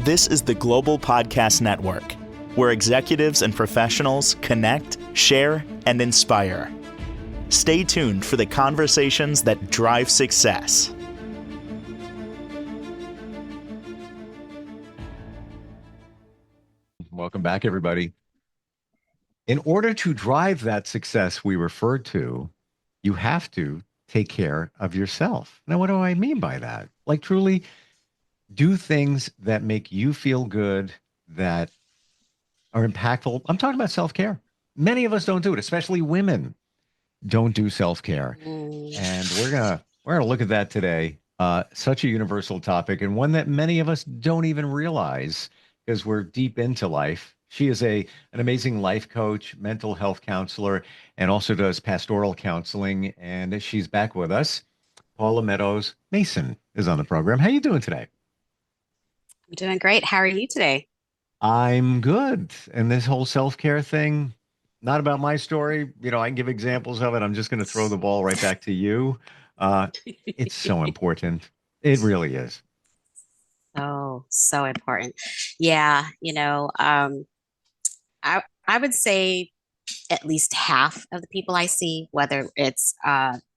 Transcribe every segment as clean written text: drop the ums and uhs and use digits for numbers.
This is the Global Podcast Network, where executives and professionals connect, share, and inspire. Stay tuned for the conversations that drive success. Welcome back, everybody. In order to drive that success we referred to, you have to take care of yourself. Now, what do I mean by that? Like, truly do things that make you feel good, that are impactful. I'm talking about self-care. Many of us don't do it, especially women don't do self-care. And we're gonna look at that today. Such a universal topic, and one that many of us don't even realize because we're deep into life. She is an amazing life coach, mental health counselor, and also does pastoral counseling. And she's back with us. Paula Meadows Mason is on the program. How you doing today? I'm doing great. How are you today? I'm good. And this whole self-care thing, not about my story. You know, I can give examples of it. I'm just going to throw the ball right back to you. It's so important. It really is. Oh, so important. Yeah, I would say at least half of the people I see, whether it's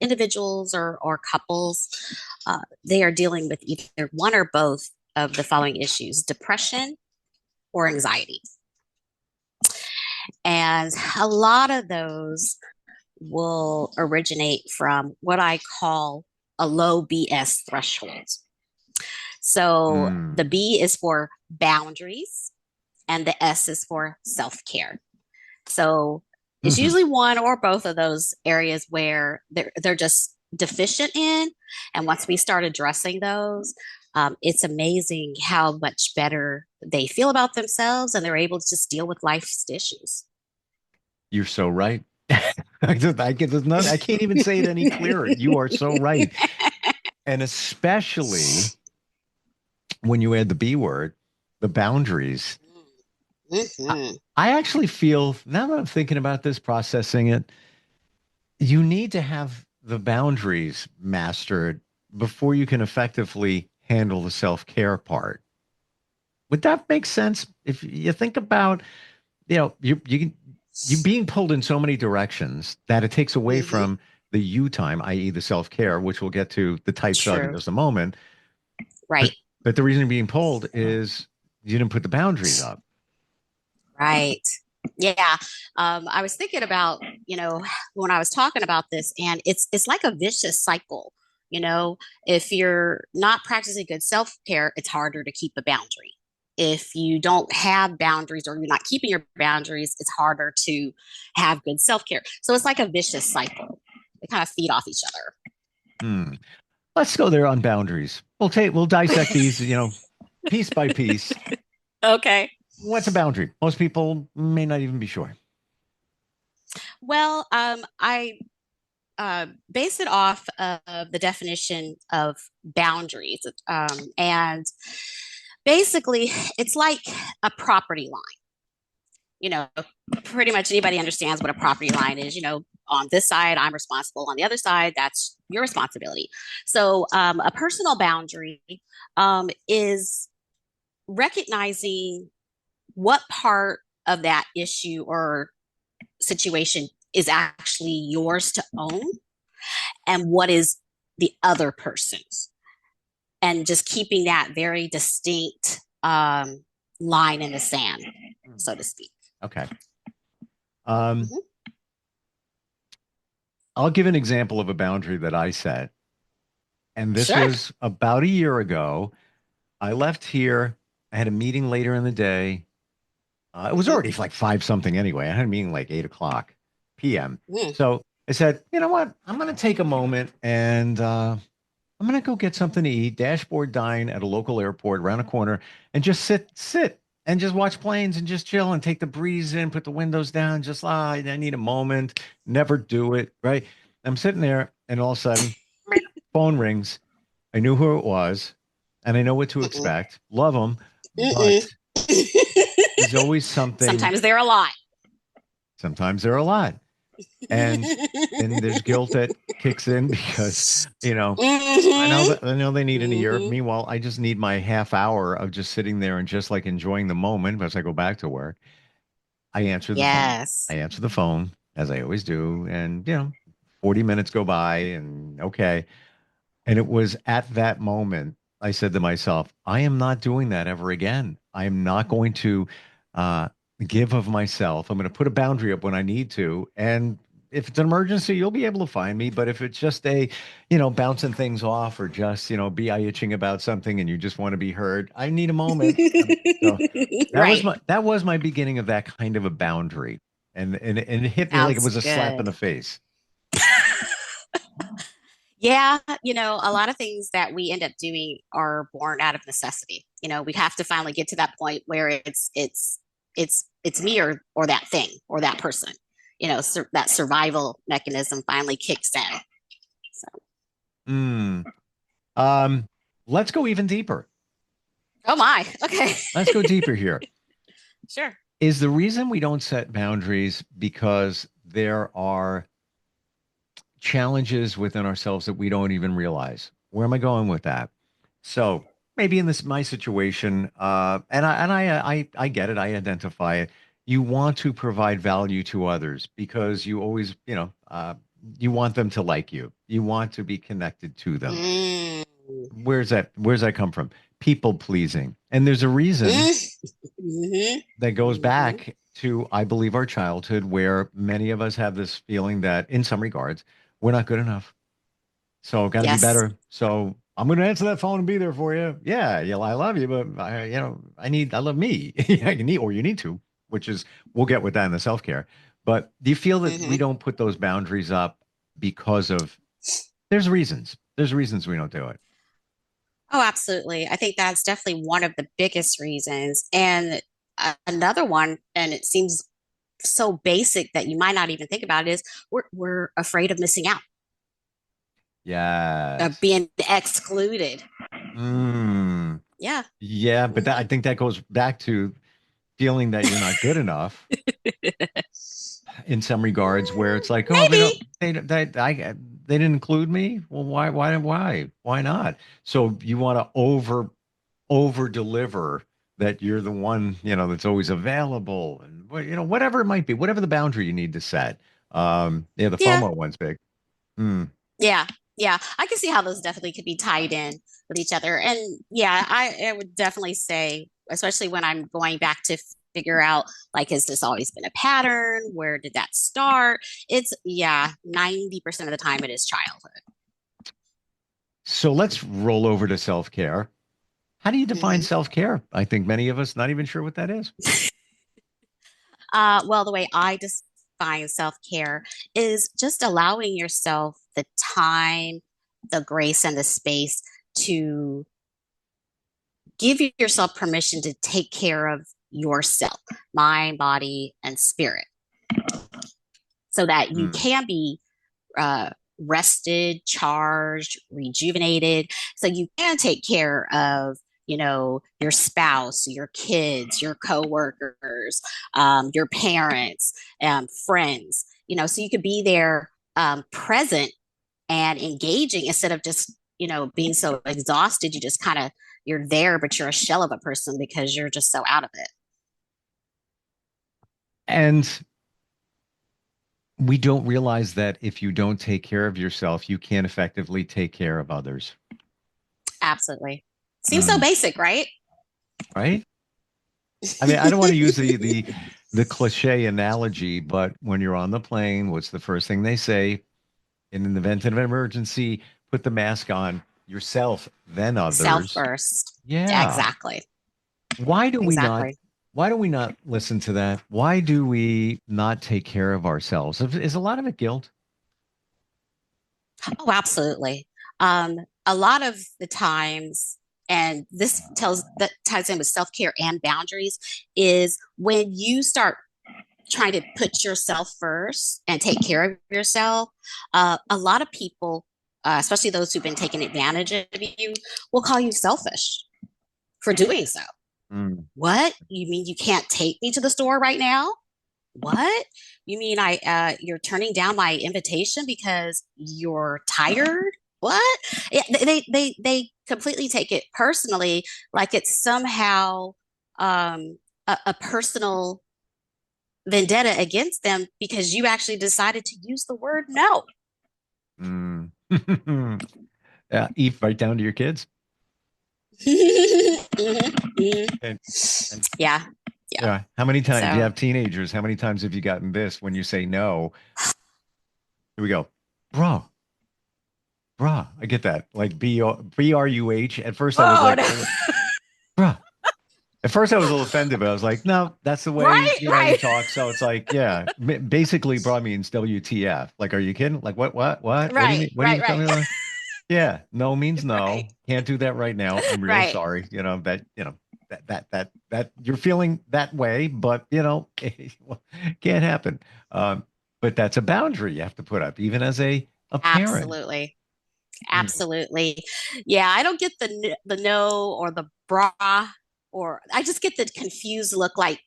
individuals or couples, they are dealing with either one or both of the following issues: depression or anxiety. And a lot of those will originate from what I call a low BS threshold. So the B is for boundaries and the S is for self-care. So it's usually one or both of those areas where they're just deficient in. And once we start addressing those, it's amazing how much better they feel about themselves and they're able to just deal with life's issues. You're so right. I can't even say it any clearer. You are so right. And especially when you add the B word, the boundaries. I actually feel, now that I'm thinking about this, processing it, you need to have the boundaries mastered before you can effectively handle the self-care part. Would that make sense? If you think about, you being pulled in so many directions that it takes away from the you time, i.e. the self-care, which we'll get to the types of in just a moment. Right. But the reason you're being pulled is you didn't put the boundaries up. Right. Yeah. I was thinking about, when I was talking about this, and it's like a vicious cycle. If you're not practicing good self-care, it's harder to keep a boundary. If you don't have boundaries or you're not keeping your boundaries, it's harder to have good self-care. So it's like a vicious cycle. They kind of feed off each other. Let's go there on boundaries. We'll dissect these, piece by piece. Okay. What's a boundary? Most people may not even be sure. Well, I base it off of the definition of boundaries. And basically, it's like a property line. Pretty much anybody understands what a property line is. On this side, I'm responsible. On the other side, that's your responsibility. So a personal boundary is recognizing what part of that issue or situation is actually yours to own and what is the other person's, and just keeping that very distinct line in the sand, so to speak. Okay. I'll give an example of a boundary that I set. And this was about a year ago. I left here. I had a meeting later in the day. It was already like 5 something anyway. I had a meeting like 8:00 p.m. So I said, you know what? I'm going to take a moment and I'm going to go get something to eat, dashboard dine at a local airport around the corner, and just sit and just watch planes and just chill and take the breeze in, put the windows down, just, I need a moment, never do it, right? I'm sitting there and all of a sudden, phone rings. I knew who it was and I know what to expect. Love them, but there's always something. Sometimes they're a lot. Sometimes they're a lot. And then there's guilt that kicks in because, Mm-hmm. I know they need an ear. Mm-hmm. Meanwhile, I just need my half hour of just sitting there and just like enjoying the moment as I go back to work. I answer the phone. I Yes. answer the phone as I always do. And, 40 minutes go by and okay. And it was at that moment I said to myself, I am not doing that ever again. I am not going to uh, give of myself. I'm going to put a boundary up when I need to. And if it's an emergency, you'll be able to find me. But if it's just bouncing things off or just, be itching about something and you just want to be heard, I need a moment. So Right. that was my beginning of that kind of a boundary. And it hit me like it Sounds was a slap in good. the face. Yeah, a lot of things that we end up doing are born out of necessity. We have to finally get to that point where it's me or that thing or that person. That survival mechanism finally kicks in. So, Mm. Um, let's go even deeper. oh my. Okay. Let's go deeper here. Sure. Is the reason we don't set boundaries because there are challenges within ourselves that we don't even realize? Where am I going with that? So maybe in this my situation, and I get it, I identify it. You want to provide value to others because you always, you want them to like you. You want to be connected to them. Mm. Where's that come from? People pleasing. And there's a reason Mm-hmm. that goes Mm-hmm. back to, I believe, our childhood, where many of us have this feeling that, in some regards, we're not good enough. So, got to be Yes. better. So, I'm going to answer that phone and be there for you. Yeah, yeah, I love you, but I love me. You need to, which is, we'll get with that in the self care. But do you feel that we Mm-hmm. don't put those boundaries up because of, there's reasons. There's reasons we don't do it. Oh, absolutely. I think that's definitely one of the biggest reasons. And another one, and it seems so basic that you might not even think about it, is we're afraid of missing out, of Yes. being excluded. Mm. Yeah. Yeah, but Hmm. I think that goes back to feeling that you're not good enough in some regards, where it's like, oh, Maybe. they didn't include me. Well, why not? So you want to over deliver that you're the one, that's always available, and whatever it might be, whatever the boundary you need to set. Yeah, the Yeah. FOMO one's big. Hmm. Yeah. Yeah. I can see how those definitely could be tied in with each other. And yeah, I would definitely say, especially when I'm going back to figure out, like, has this always been a pattern? Where did that start? It's, yeah, 90% of the time it is childhood. So let's roll over to self-care. How do you define Hmm. self-care? I think many of us not even sure what that is. Well, the way I define self care is just allowing yourself the time, the grace, and the space to give yourself permission to take care of yourself, mind, body, and spirit, so that you Hmm. can be uh, rested, charged, rejuvenated, so you can take care of your spouse, your kids, your coworkers, your parents, friends. So you could be there, present and engaging, instead of just being so exhausted. You just kind of, you're there, but you're a shell of a person because you're just so out of it. And we don't realize that if you don't take care of yourself, you can't effectively take care of others. Absolutely. Seems so Mm, basic, right? right? I mean, I don't want to use the cliche analogy, but when you're on the plane, what's the first thing they say? In an event of an emergency, put the mask on yourself, then Self others. first. Yeah. Exactly. Why do we not Exactly. why do we not listen to that? Why do we not take care of ourselves? Is a lot of it guilt? Oh, absolutely. A lot of the times, and this tells that ties in with self care and boundaries, is when you start trying to put yourself first and take care of yourself. A lot of people, especially those who've been taking advantage of you, will call you selfish for doing so. Mm. What? You mean you can't take me to the store right now? What? You mean you're turning down my invitation because you're tired? What? Yeah, they completely take it personally, like it's somehow a personal vendetta against them because you actually decided to use the word no. Mm. Eve, right down to your kids. Mhm. And, and Yeah, yeah. yeah, how many times do you So, have teenagers? How many times have you gotten this when you say no? Here we go. Bro, bruh. I get that. Like BRUH. At first I was oh like, no. bruh. At first I was a little offended, but I was like, no, that's the way, Right, you right, talk. So it's like, yeah, basically bra means WTF. Like, are you kidding? Like, what do you right, mean? What do you right, mean? Tell right, me what? Yeah, no means right, no. Can't do that right now. I'm real right. sorry. That you're feeling that way, but can't happen. But that's a boundary you have to put up, even as a parent. Absolutely. Mm. Absolutely. Yeah, I don't get the no or the bra, or I just get the confused look like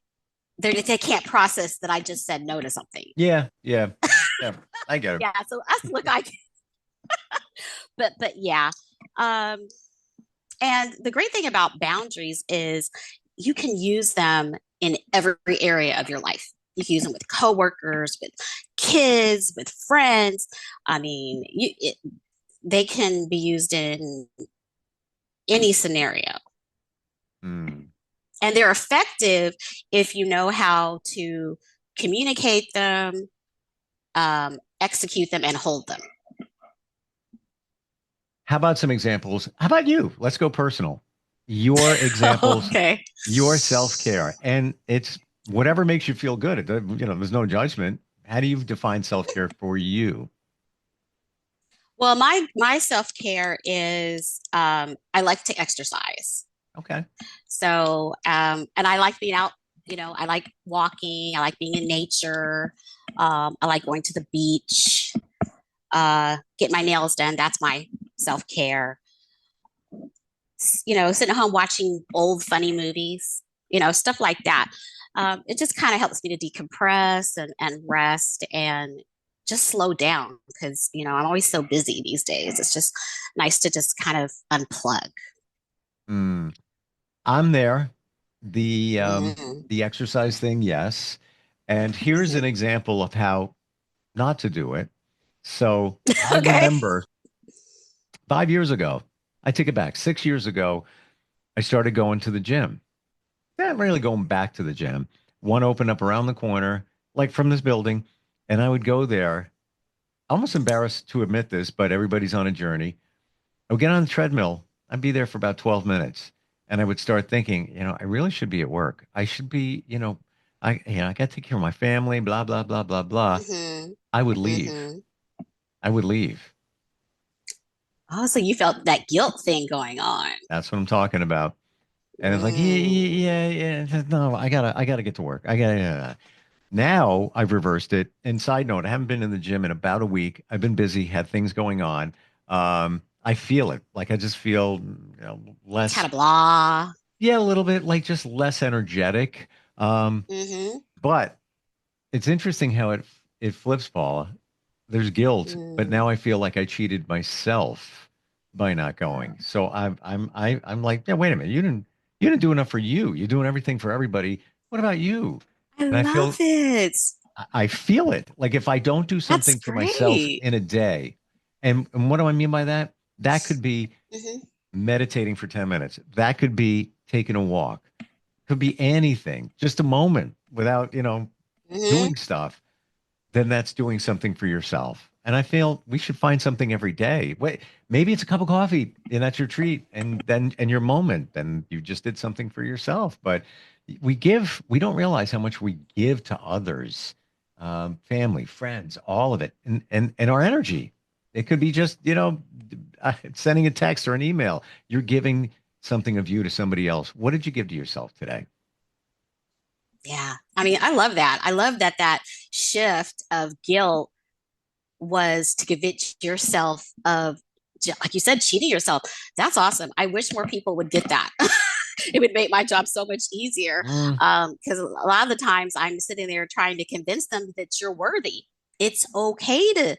they can't process that I just said no to something. Yeah, yeah, yeah. I get it. Yeah, so that's the look I get. But yeah. Um and the great thing about boundaries is you can use them in every area of your life. You can use them with coworkers, with kids, with friends. I mean, they can be used in any scenario. Mm. And they're effective if you know how to communicate them, execute them, and hold them. How about some examples? How about you? Let's go personal. Your examples, Okay. your self-care, and it's whatever makes you feel good. There's no judgment. How do you define self-care for you? Well, my self care is I like to exercise. Okay. And I like being out. You know, I like walking. I like being in nature. I like going to the beach. Get my nails done. That's my self care. You know, sitting at home watching old funny movies. You know, stuff like that. It just kind of helps me to decompress and rest and just slow down because I'm always so busy these days. It's just nice to just kind of unplug. Mm. I'm there. The um Mm-hmm. the exercise thing, yes. And here's an Mm-hmm. example of how not to do it. So I Okay. remember 5 years ago, I take it back, 6 years ago, I started going to the gym. Not really going back to the gym. One opened up around the corner, like from this building, and I would go there. Almost embarrassed to admit this, but everybody's on a journey. I would get on the treadmill. I'd be there for about 12 minutes, and I would start thinking, I really should be at work. I should be, I got to take care of my family, blah, blah, blah, blah, blah. Mm-hmm. I would leave. Mm-hmm. I would leave. Oh, so you felt that guilt thing going on. That's what I'm talking about. And it's like, yeah, Mm. yeah, yeah, yeah. No, I gotta get to work. I gotta. Yeah. Now I've reversed it. And side note, I haven't been in the gym in about a week. I've been busy, had things going on. I feel it. Like I just feel Kind less, of blah. yeah, a little bit like just less energetic. Um, Mm-hmm. but it's interesting how it flips, Paula. There's guilt, but Mm. now I feel like I cheated myself by not going. So I'm like, yeah, wait a minute. You didn't do enough for you. You're doing everything for everybody. What about you? I And I love feel it. I feel it. Like if I don't do That's something for myself great. in a day, and what do I mean by that? That could be Mm-hmm. meditating for 10 minutes. That could be taking a walk. Could be anything. Just a moment without, Mm-hmm. doing stuff. Then that's doing something for yourself. And I feel we should find something every day. Wait, maybe it's a cup of coffee and that's your treat and your moment. Then you just did something for yourself. But we don't realize how much we give to others, family, friends, all of it, and our energy. It could be just, sending a text or an email. You're giving something of you to somebody else. What did you give to yourself today? Yeah. I mean, I love that. I love that shift of guilt was to convince yourself of, like you said, cheating yourself. That's awesome. I wish more people would get that. It would make my job so much easier. Mm. Because a lot of the times I'm sitting there trying to convince them that you're worthy. It's okay to,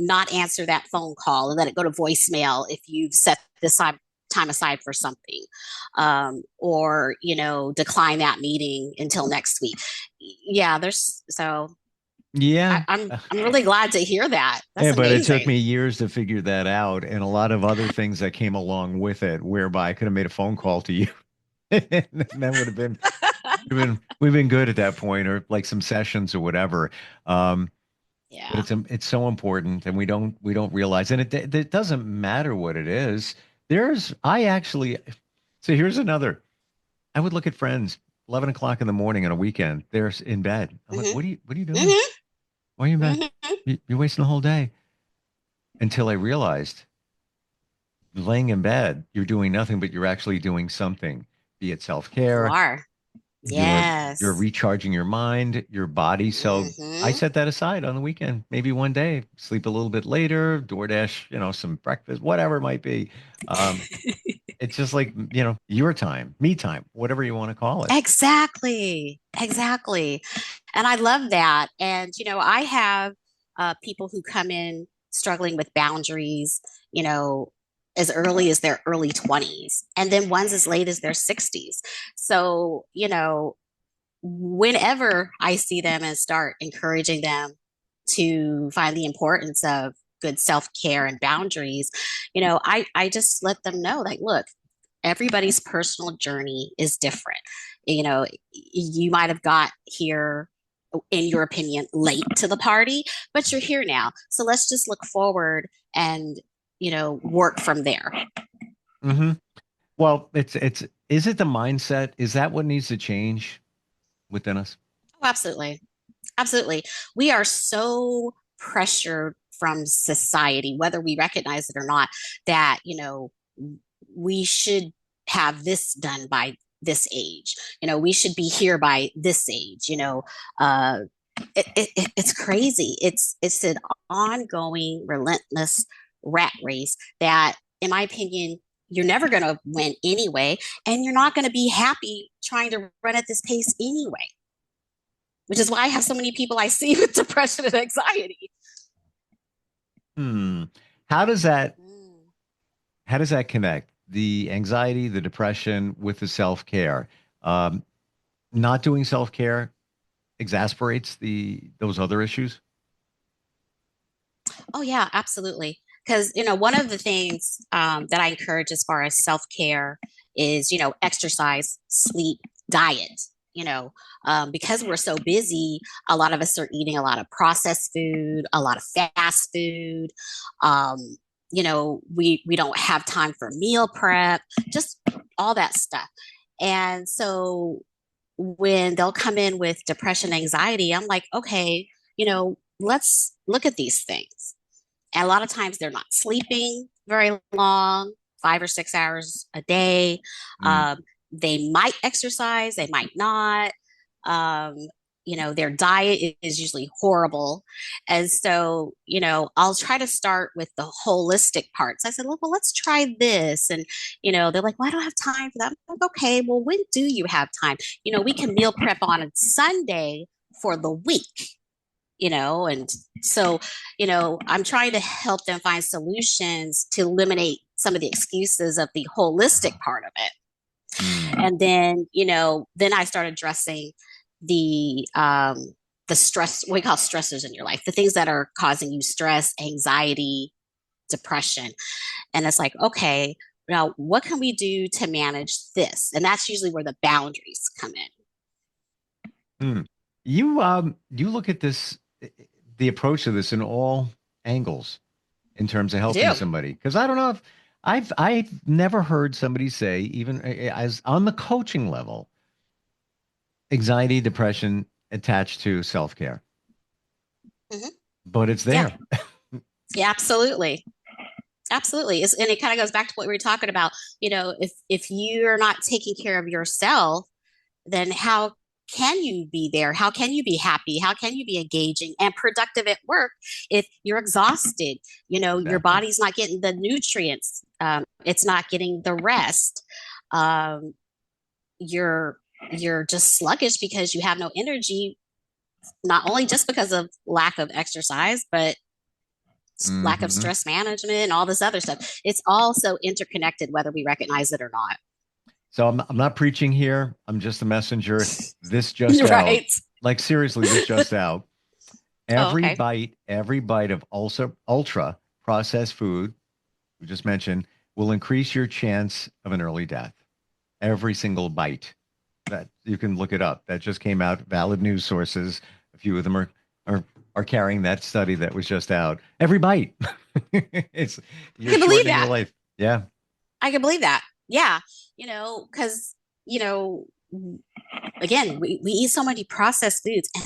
not answer that phone call and let it go to voicemail if you've set this time aside for something, or decline that meeting until next week. Yeah, there's so Yeah. I'm really glad to hear that. That's Yeah, but it took amazing. me years to figure that out, and a lot of other things that came along with it, whereby I could have made a phone call to you. And that would have been we've been good at that point, or like some sessions or whatever. But Yeah. it's so important, and we don't realize, and it doesn't matter what it is. I actually, so here's another. I would look at friends 11 o'clock in the morning on a weekend. They're in bed. I'm like, Hmm. what are you doing? Hmm. Why are you in bed? Hmm. You're wasting the whole day. Until I realized, laying in bed, you're doing nothing, but you're actually doing something, be it You self-care. are. You're Yes. recharging your mind, your body. So I Hmm. set that aside on the weekend, maybe one day, sleep a little bit later, DoorDash, some breakfast, whatever it might be. Um, it's just like, your time, me time, whatever you want to call it. Exactly. Exactly. And I love that. And, I have people who come in struggling with boundaries, you know, as early as their early 20s, and then ones as late as their 60s. So, whenever I see them and start encouraging them to find the importance of good self care and boundaries, I just let them know, like, look, everybody's personal journey is different. You might have got here, in your opinion, late to the party, but you're here now. So let's just look forward and, work from there. Hmm. Well, is it the mindset? Is that what needs to change within us? Oh, absolutely. Absolutely. We are so pressured from society, whether we recognize it or not, that, we should have this done by this age. We should be here by this age. Uh, it's crazy. It's an ongoing, relentless rat race that, in my opinion, you're never going to win anyway, and you're not going to be happy trying to run at this pace anyway, which is why I have so many people I see with depression and anxiety. Hmm. How does that Mm. how does that connect? The anxiety, the depression with the self-care. Um, Not doing self-care exasperates those other issues. Oh, yeah, absolutely. Because, one of the things that I encourage as far as self care is, exercise, sleep, diet. Because we're so busy, a lot of us are eating a lot of processed food, a lot of fast food. We don't have time for meal prep, just all that stuff. And so when they'll come in with depression, anxiety, I'm like, okay, let's look at these things. And a lot of times they're not sleeping very long, 5 or 6 hours a day. Mm. Um, they might exercise, they might not. Um, their diet is usually horrible. And so, I'll try to start with the holistic parts. I said, look, well, let's try this. And, they're like, well, I don't have time for that. I'm like, okay, well, when do you have time? We can meal prep on a Sunday for the week, and so, I'm trying to help them find solutions to eliminate some of the excuses of the holistic part of it. Mm. And then, then I start addressing the stress, what we call stressors in your life, the things that are causing you stress, anxiety, depression. And it's like, okay, now what can we do to manage this? And that's usually where the boundaries come in. Mm. You look at this, the approach to this in all angles in terms of I helping do. somebody. Because I don't know if I've never heard somebody say, even as on the coaching level, anxiety, depression attached to self-care. Hmm. But it's Yeah. there. Yeah, absolutely. Absolutely. And it kind of goes back to what we were talking about. If you're not taking care of yourself, then how can you be there? How can you be happy? How can you be engaging and productive at work if you're exhausted? Your Exactly. body's not getting the nutrients. It's not getting the rest. um, you're you're just sluggish because you have no energy, not only just because of lack of exercise, but lack of Mm-hmm. stress management and all this other stuff. It's all so interconnected, whether we recognize it or not. So I'm not preaching here. I'm just a messenger. This just out. Right. Like seriously, this just out. Oh, okay. Every bite of ultra processed food we just mentioned will increase your chance of an early death. Every single bite. That you can look it up. That just came out. Valid news sources. A few of them are are carrying that study that was just out. Every bite. It's I you're can believe shortening your that. life. Yeah. I can believe that. Yeah. Because, again, we eat so many processed foods, and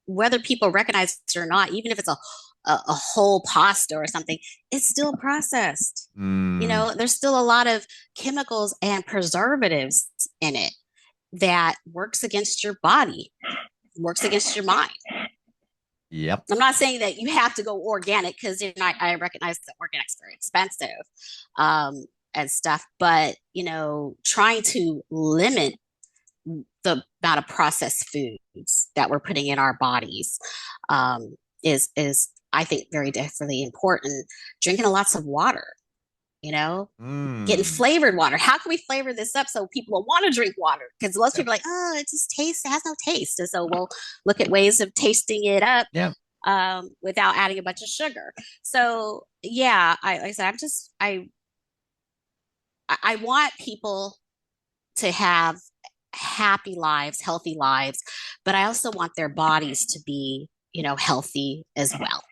whether people recognize it or not, even if it's a whole pasta or something, it's still processed. Mm, There's still a lot of chemicals and preservatives in it that works against your body, works against your mind. yep. I'm not saying that you have to go organic, because I recognize that organic's very expensive, and stuff, but trying to limit the amount of processed foods that we're putting in our bodies, is I think very definitely important. Drinking lots of water, you know, getting Mm, flavored water. How can we flavor this up so people will want to drink water? Because most yep. people are like, oh, it has no taste. And so we'll look at ways of tasting it up, Yep. without adding a bunch of sugar. So yeah, like I said, I want people to have happy lives, healthy lives, but I also want their bodies to be, healthy as well.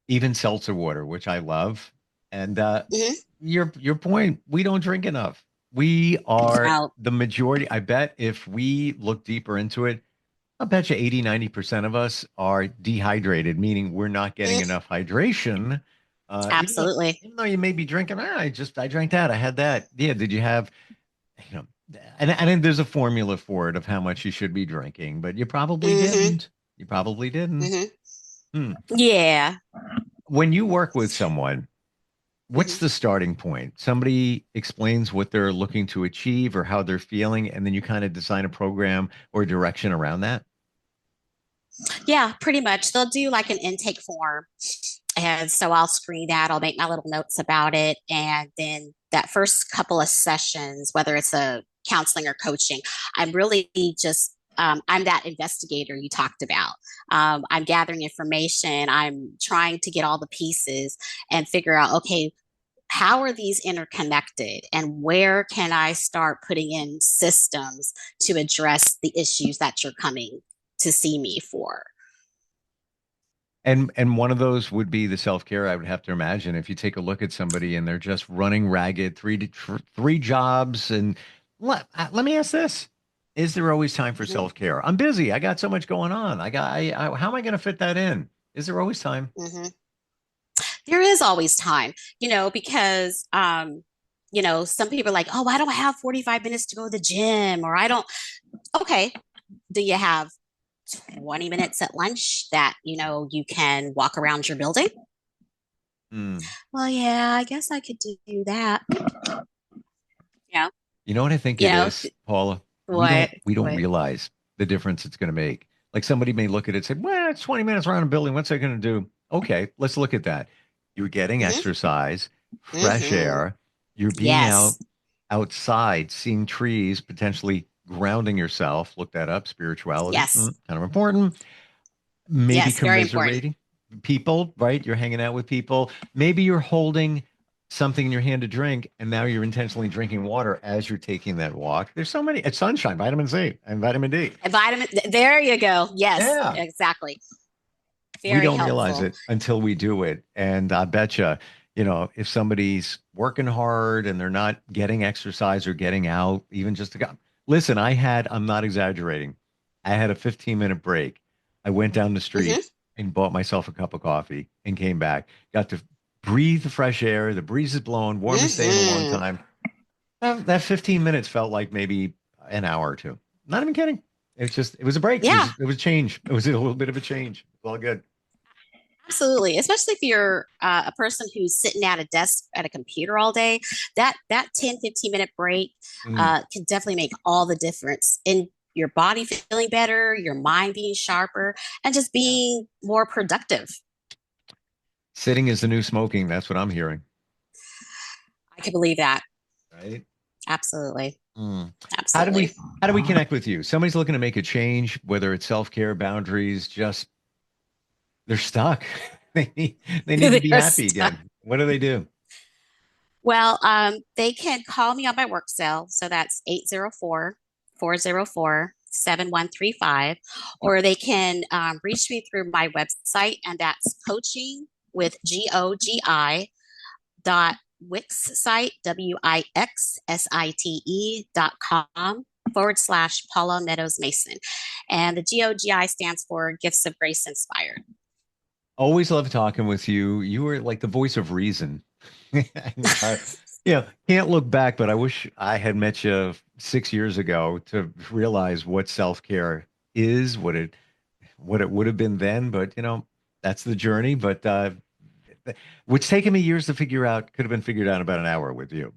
Even seltzer water, which I love. And Mm-hmm. your point, we don't drink enough. We are Oh, the majority. I bet if we look deeper into it, I bet you 80, 90% of us are dehydrated, meaning we're not getting mm, enough hydration. Even though absolutely. even though you may be drinking, I drank that. I had that. Yeah. Did you have, you know, and then there's a formula for it of how much you should be drinking, but you probably Mm-hmm. didn't. You probably didn't. Mm-hmm. Hmm. Yeah. When you work with someone, what's Mm-hmm. the starting point? Somebody explains what they're looking to achieve or how they're feeling, and then you kind of design a program or direction around that. Yeah, pretty much. They'll do like an intake form. And so I'll screen that. I'll make my little notes about it. And then that first couple of sessions, whether it's a counseling or coaching, I'm really just, I'm that investigator you talked about. I'm gathering information. I'm trying to get all the pieces and figure out, okay, how are these interconnected, and where can I start putting in systems to address the issues that you're coming to see me for? And one of those would be the self-care. I would have to imagine if you take a look at somebody and they're just running ragged, three jobs, and let me ask this: is there always time for Mm-hmm. self-care? I'm busy. I got so much going on. How am I going to fit that in? Is there always time? Mm-hmm. There is always time, because some people are like, oh, I don't have 45 minutes to go to the gym, or I don't. Okay, do you have 20 minutes at lunch that you can walk around your building? Hmm. Well, yeah, I guess I could do that. Yeah. You know what I think You it know, is, Paula? what We don't what realize the difference it's going to make. Like somebody may look at it and say, "Well, it's 20 minutes around a building. What's that going to do?" Okay, let's look at that. You're getting hmm exercise, fresh hmm air. You're being Yes. outside, seeing trees, potentially grounding yourself. Look that up. Spirituality, Yes. kind of important. Maybe Yes, very important. commiserating people, right? You're hanging out with people. Maybe you're holding something in your hand to drink, and now you're intentionally drinking water as you're taking that walk. There's so many. It's sunshine, vitamin C, and vitamin D. And vitamin, there you go. Yes, Yeah. exactly. We Very don't realize helpful. it until we do it. And I bet you, if somebody's working hard and they're not getting exercise or getting out, even just to go, listen, I'm not exaggerating. I had a 15-minute break. I went down the street hmm and bought myself a cup of coffee and came back. Got to breathe the fresh air. The breeze is blowing, warmest day in a long hmm time. That 15 minutes felt like maybe an hour or two. Not even kidding. It was a break. Yeah, It was a change. It was a little bit of a change. It's all good. Absolutely, especially if you're a person who's sitting at a desk at a computer all day, that 10-15 minute break Mm, can definitely make all the difference in your body feeling better, your mind being sharper, and just yeah. being more productive. Sitting is the new smoking. That's what I'm hearing. I can believe that. Right. Absolutely. Mm. How do Absolutely. we connect with you? Somebody's looking to make a change, whether it's self-care, boundaries, just they're stuck. They need to be They're happy stuck. again. What do they do? Well, they can call me on my work cell. So that's 804-404-7135. Or they can reach me through my website, and that's coaching with GOGI dot Wixsite, WIXSITE.com / Paula Meadows Mason. And the GOGI stands for Gifts of Grace Inspired. Always love talking with you. You were like the voice of reason. And, yeah, can't look back, but I wish I had met you 6 years ago to realize what self-care is, what it would have been then. But that's the journey. But which taken me years to figure out, could have been figured out in about an hour with you.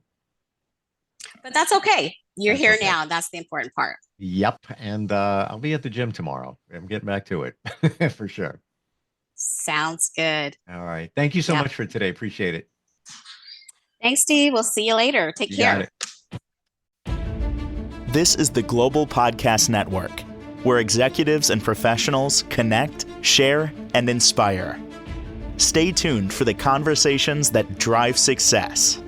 But that's okay. You're That's here okay. now. That's the important part. Yep. And I'll be at the gym tomorrow. I'm getting back to it for sure. Sounds good. All right. Thank you so Yep. much for today. Appreciate it. Thanks, Steve. We'll see you later. Take You got care. it. This is the Global Podcast Network, where executives and professionals connect, share, and inspire. Stay tuned for the conversations that drive success.